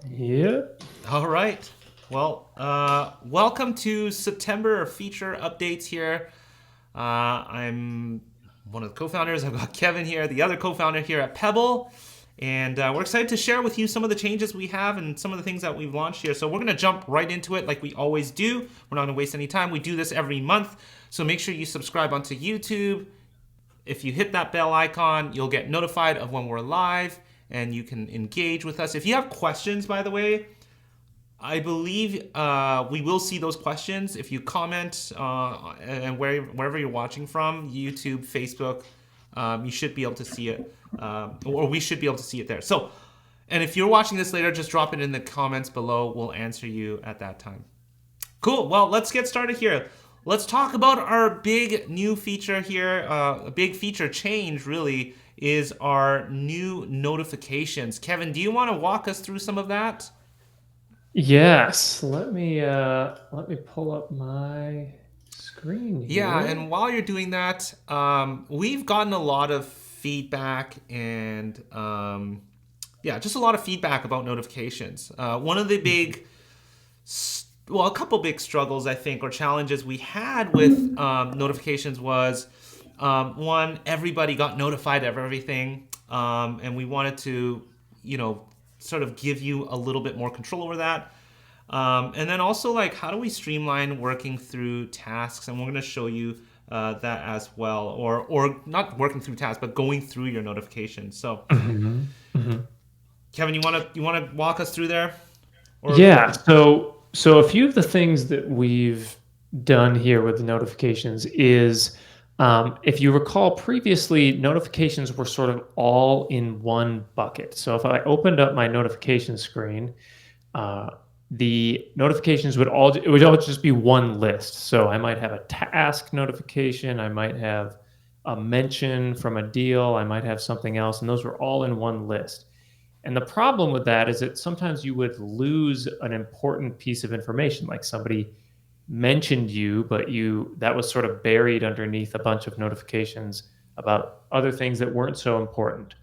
Yep. All right. Well, welcome to September feature updates here. I'm one of the co-founders. I've got Kevin here, the other co-founder here at Pebble, and we're excited to share with you some of the changes we have and some of the things that we've launched here. So we're going to jump right into it like we always do. We're not going to waste any time. We do this every month, so make sure you subscribe onto YouTube. If you hit that bell icon, you'll get notified of when we're live, and you can engage with us. If you have questions, by the way, I believe we will see those questions if you comment and wherever you're watching from, YouTube, Facebook, you should be able to see it, or we should be able to see it there. So, and if you're watching this later, just drop it in the comments below. We'll answer you at that time. Cool. Well, let's get started here. Let's talk about our big new feature here. A big feature change, really, is our new notifications. Kevin, do you want to walk us through some of that? Yes. Let me pull up my screen Yeah, here. and while you're doing that, we've gotten a lot of feedback and yeah, just a lot of feedback about notifications. One of the a couple big struggles I think or challenges we had with notifications was one, everybody got notified of everything, and we wanted to, sort of give you a little bit more control over that. And then also, like, how do we streamline working through tasks? And we're going to show you that as well, or not working through tasks, but going through your notifications. So, Mhm, mhm. Kevin, you want to walk us through there, or Yeah. So a few of the things that we've done here with the notifications is, if you recall previously, notifications were sort of all in one bucket. So if I opened up my notification screen, uh, the notifications would all just be one list. So I might have a task notification, I might have a mention from a deal, I might have something else, and those were all in one list. And the problem with that is that sometimes you would lose an important piece of information, like somebody mentioned you, but you that was sort of buried underneath a bunch of notifications about other things that weren't so important.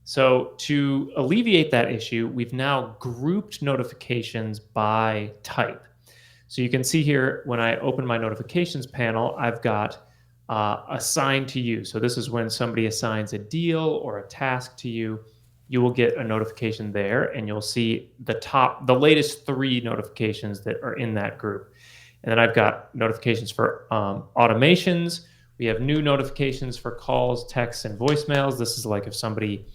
So, to alleviate that issue, we've now grouped notifications by type. So, you can see here when I open my notifications panel, I've got assigned to you. So, this is when somebody assigns a deal or a task to you. You will get a notification there, and you'll see the latest three notifications that are in that group. And then I've got notifications for automations. We have new notifications for calls, texts, and voicemails. This is like if somebody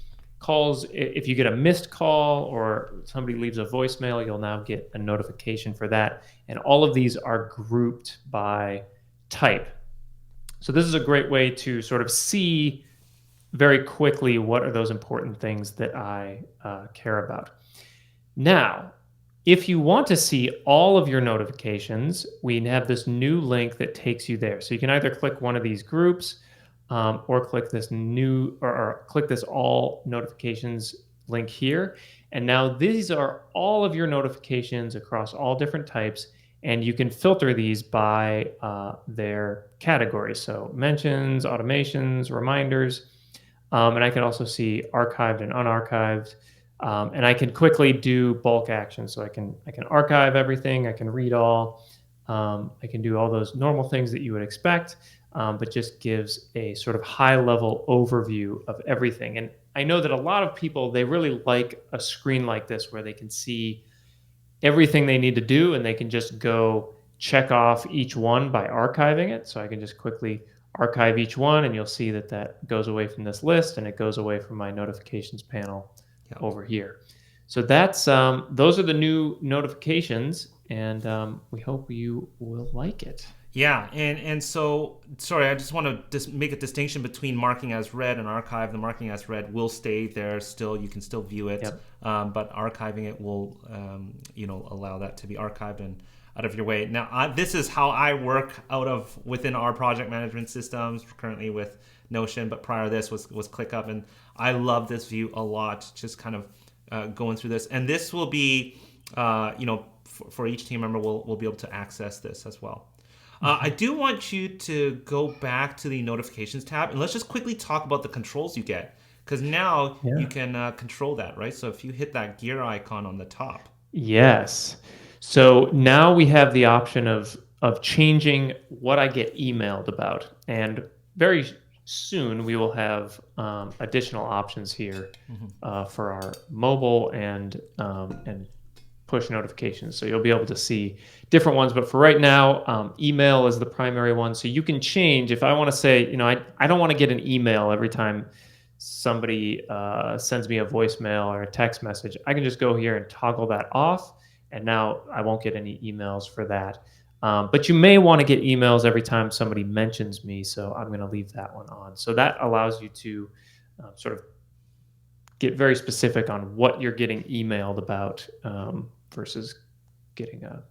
calls, if you get a missed call or somebody leaves a voicemail, you'll now get a notification for that. And all of these are grouped by type. So this is a great way to sort of see very quickly what are those important things that I care about. Now, if you want to see all of your notifications, we have this new link that takes you there. So you can either click one of these groups, or click this new or click this all notifications link here. And now these are all of your notifications across all different types, and you can filter these by their categories. So mentions, automations, reminders, and I can also see archived and unarchived. And I can quickly do bulk actions. So I can archive everything. I can read all. I can do all those normal things that you would expect, but just gives a sort of high level overview of everything. And I know that a lot of people, they really like a screen like this where they can see everything they need to do, and they can just go check off each one by archiving it. So I can just quickly archive each one, and you'll see that that goes away from this list and it goes away from my notifications panel yeah. over here. So that's those are the new notifications, and we hope you will like it. Yeah, and so sorry, I just want to make a distinction between marking as read and archive. The marking as read will stay there still; you can still view it, Yep. but archiving it will, allow that to be archived and out of your way. Now, this is how I work out of within our project management systems currently with Notion. But prior to this was ClickUp, and I love this view a lot. Just kind of going through this, and this will be, for each team member, will be able to access this as well. I Mhm. do want you to go back to the notifications tab and let's just quickly talk about the controls you get because now you Yeah. can control that, right? So if you hit that gear icon on the top. Yes. So now we have the option of changing what I get emailed about, and very soon we will have additional options here Mhm. for our mobile and push notifications. So you'll be able to see different ones. But for right now, email is the primary one. So you can change if I want to say, I don't want to get an email every time somebody sends me a voicemail or a text message. I can just go here and toggle that off. And now I won't get any emails for that. But you may want to get emails every time somebody mentions me. So I'm going to leave that one on. So that allows you to sort of get very specific on what you're getting emailed about versus getting a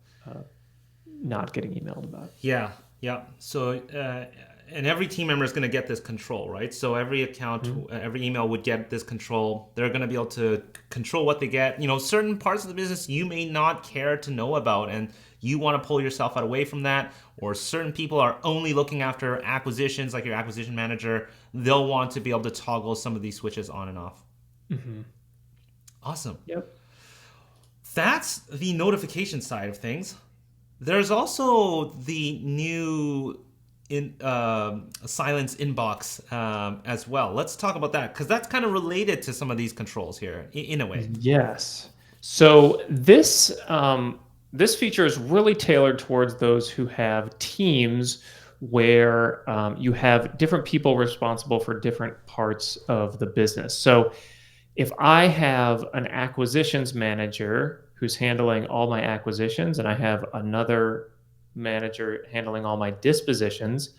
not getting emailed about. Yeah, yeah. So, and every team member is going to get this control, right? So every account, Mhm. every email would get this control. They're going to be able to control what they get. Certain parts of the business you may not care to know about, and you want to pull yourself out away from that. Or certain people are only looking after acquisitions, like your acquisition manager. They'll want to be able to toggle some of these switches on and off. Mhm. Awesome. Yep. That's the notification side of things. There's also the new silence inbox as well. Let's talk about that because that's kind of related to some of these controls here in a way. Yes. So this feature is really tailored towards those who have teams where you have different people responsible for different parts of the business. So if I have an acquisitions manager who's handling all my acquisitions and I have another manager handling all my dispositions,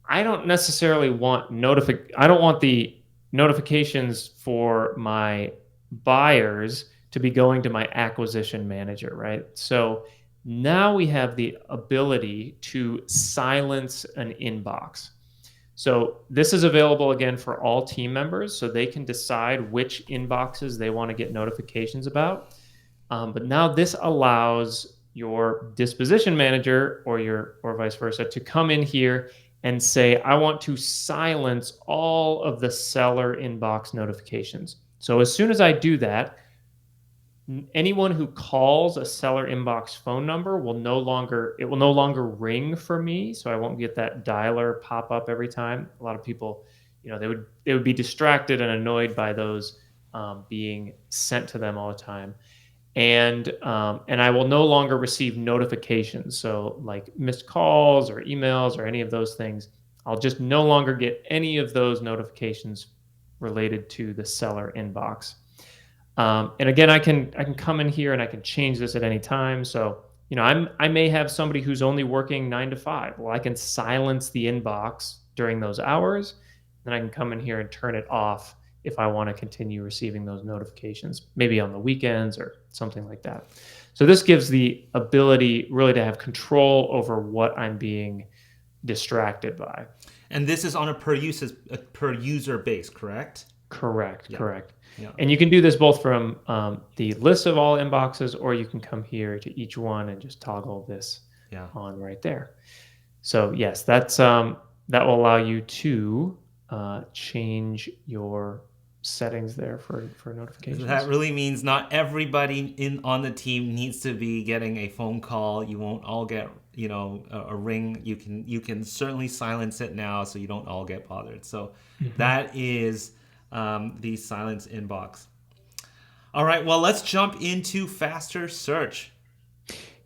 I don't want the notifications for my buyers to be going to my acquisition manager, right? So now we have the ability to silence an inbox. So this is available again for all team members, so they can decide which inboxes they want to get notifications about. But now this allows your disposition manager or vice versa to come in here and say, I want to silence all of the seller inbox notifications. So as soon as I do that, anyone who calls a seller inbox phone number will no longer ring for me, so I won't get that dialer pop up every time. A lot of people, they would be distracted and annoyed by those being sent to them all the time, and I will no longer receive notifications. So like missed calls or emails or any of those things, I'll just no longer get any of those notifications related to the seller inbox. And again, I can come in here and I can change this at any time. So I may have somebody who's only working 9 to 5. Well, I can silence the inbox during those hours. Then I can come in here and turn it off if I want to continue receiving those notifications, maybe on the weekends or something like that. So this gives the ability really to have control over what I'm being distracted by. And this is on a per user base, correct? Correct, Yeah. correct. Yeah. And you can do this both from the list of all inboxes, or you can come here to each one and just toggle this Yeah. on right there. So yes, that will allow you to change your settings there for notifications. That really means not everybody in on the team needs to be getting a phone call. You won't all get a ring. You can certainly silence it now, so you don't all get bothered. So that is the silence inbox. All right, well, let's jump into faster search.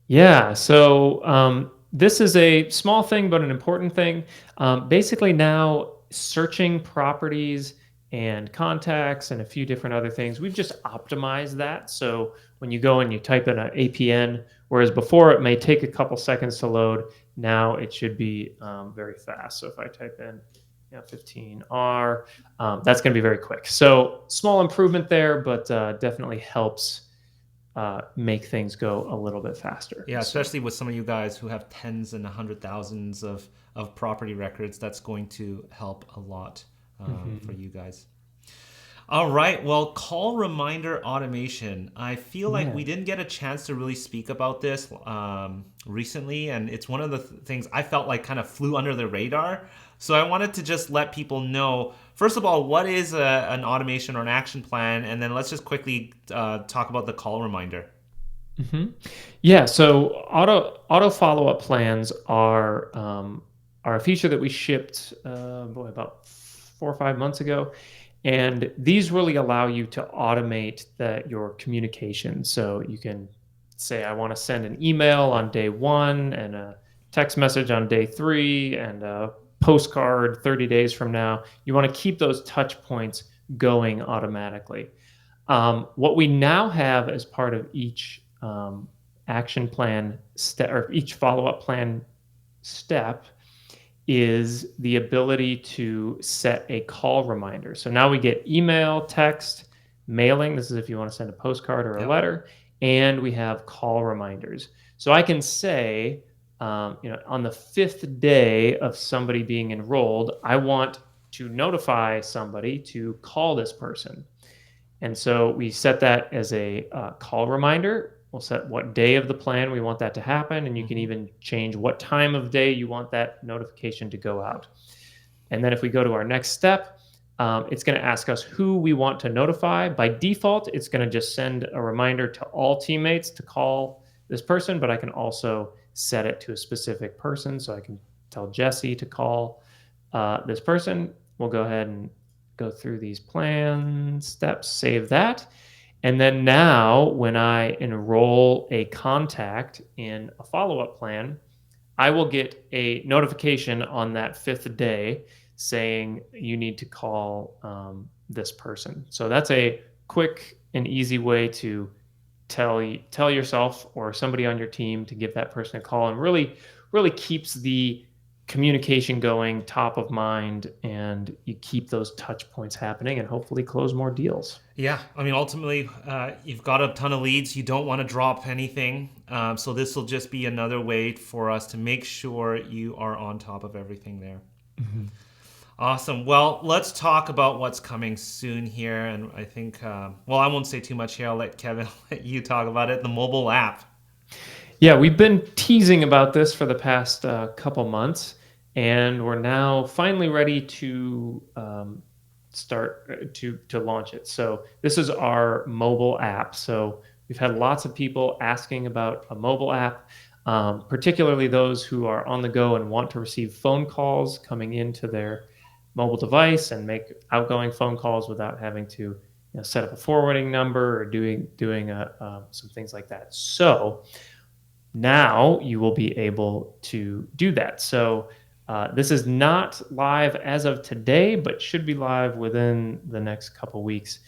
Yeah. So this is a small thing, but an important thing. Basically, now searching properties and contacts and a few different other things, we've just optimized that. So when you go and you type in an APN, whereas before it may take a couple seconds to load, now it should be very fast. So if I type in 15R, that's going to be very quick. So small improvement there, but definitely helps make things go a little bit faster. Yeah, especially with some of you guys who have tens and 100,000s of property records, that's going to help a lot for you guys. All right, well, call reminder automation. I feel like we didn't get a chance to really speak about this recently, and it's one of the things I felt like kind of flew under the radar. So I wanted to just let people know first of all, what is an automation or an action plan? And then let's just quickly talk about the call reminder. hmm Yeah, so auto follow up plans are a feature that we shipped about 4 or 5 months ago, and these really allow you to automate your communication. So you can say, I want to send an email on day one, and a text message on day three, and a postcard 30 days from now. You want to keep those touch points going automatically. What we now have as part of each action plan step, or each follow up plan step, is the ability to set a call reminder. So now we get email, text, mailing. This is if you want to send a postcard or a Yep. letter, and we have call reminders. So I can say, on the fifth day of somebody being enrolled, I want to notify somebody to call this person. And so we set that as a call reminder. We'll set what day of the plan we want that to happen, and you can Mhm. even change what time of day you want that notification to go out. And then if we go to our next step, it's going to ask us who we want to notify. By default, it's going to just send a reminder to all teammates to call this person, but I can also set it to a specific person. So I can tell Jesse to call this person. We'll go ahead and go through these plan steps, save that. And then now, when I enroll a contact in a follow up plan, I will get a notification on that fifth day saying you need to call this person. So that's a quick and easy way to tell yourself or somebody on your team to give that person a call, and really keeps the communication going top of mind, and you keep those touch points happening and hopefully close more deals. Yeah, I mean, ultimately, you've got a ton of leads. You don't want to drop anything. So this will just be another way for us to make sure you are on top of everything there. Mhm. Awesome. Well, let's talk about what's coming soon here. And I think, well, I won't say too much here. I'll let Kevin let you talk about it. The mobile app. Yeah, we've been teasing about this for the past couple months, and we're now finally ready to start to launch it. So this is our mobile app. So we've had lots of people asking about a mobile app, particularly those who are on the go and want to receive phone calls coming into their mobile device and make outgoing phone calls without having to set up a forwarding number or doing some things like that. So now you will be able to do that. So this is not live as of today, but should be live within the next couple weeks.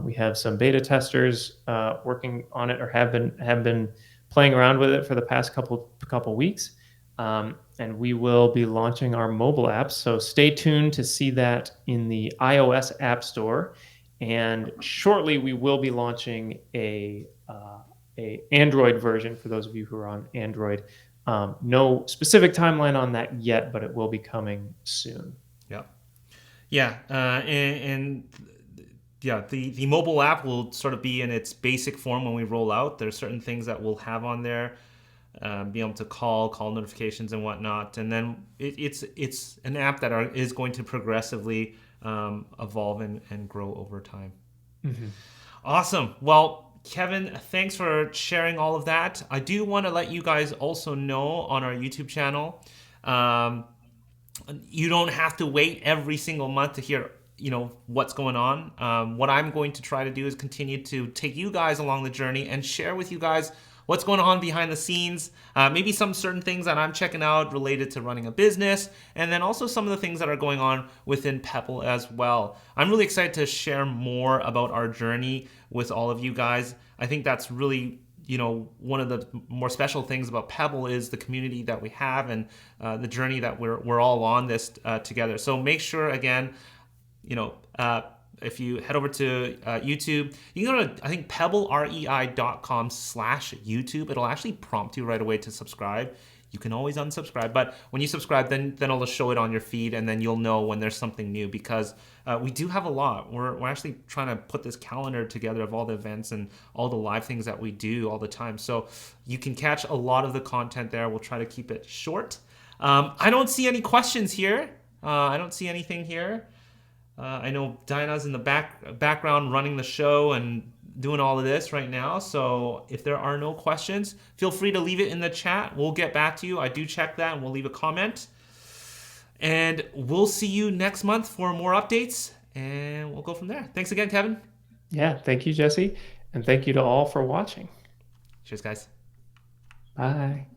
We have some beta testers working on it, or have been playing around with it for the past couple weeks, and we will be launching our mobile apps. So stay tuned to see that in the iOS App Store, and shortly we will be launching a Android version for those of you who are on Android. No specific timeline on that yet, but it will be coming soon. Yeah. Yeah. And yeah, the mobile app will sort of be in its basic form when we roll out. There's certain things that we'll have on there, be able to call notifications and whatnot. And then it's an app that is going to progressively evolve and grow over time. Mm-hmm. Awesome. Well, Kevin, thanks for sharing all of that. I do want to let you guys also know on our YouTube channel, you don't have to wait every single month to hear what's going on. What I'm going to try to do is continue to take you guys along the journey and share with you guys what's going on behind the scenes, maybe some certain things that I'm checking out related to running a business, and then also some of the things that are going on within Pebble as well. I'm really excited to share more about our journey with all of you guys. I think that's really one of the more special things about Pebble is the community that we have, and the journey that we're all on this together. So make sure, again, if you head over to YouTube, you can go to, I think, pebblerei.com/YouTube. It'll actually prompt you right away to subscribe. You can always unsubscribe, but when you subscribe, then it'll show it on your feed, and then you'll know when there's something new, because we do have a lot. We're actually trying to put this calendar together of all the events and all the live things that we do all the time. So you can catch a lot of the content there. We'll try to keep it short. I don't see any questions here. I don't see anything here. I know Dinah's in the background running the show and doing all of this right now. So if there are no questions, feel free to leave it in the chat. We'll get back to you. I do check that and we'll leave a comment. And we'll see you next month for more updates and we'll go from there. Thanks again, Kevin. Yeah, thank you, Jesse. And thank you to all for watching. Cheers, guys. Bye.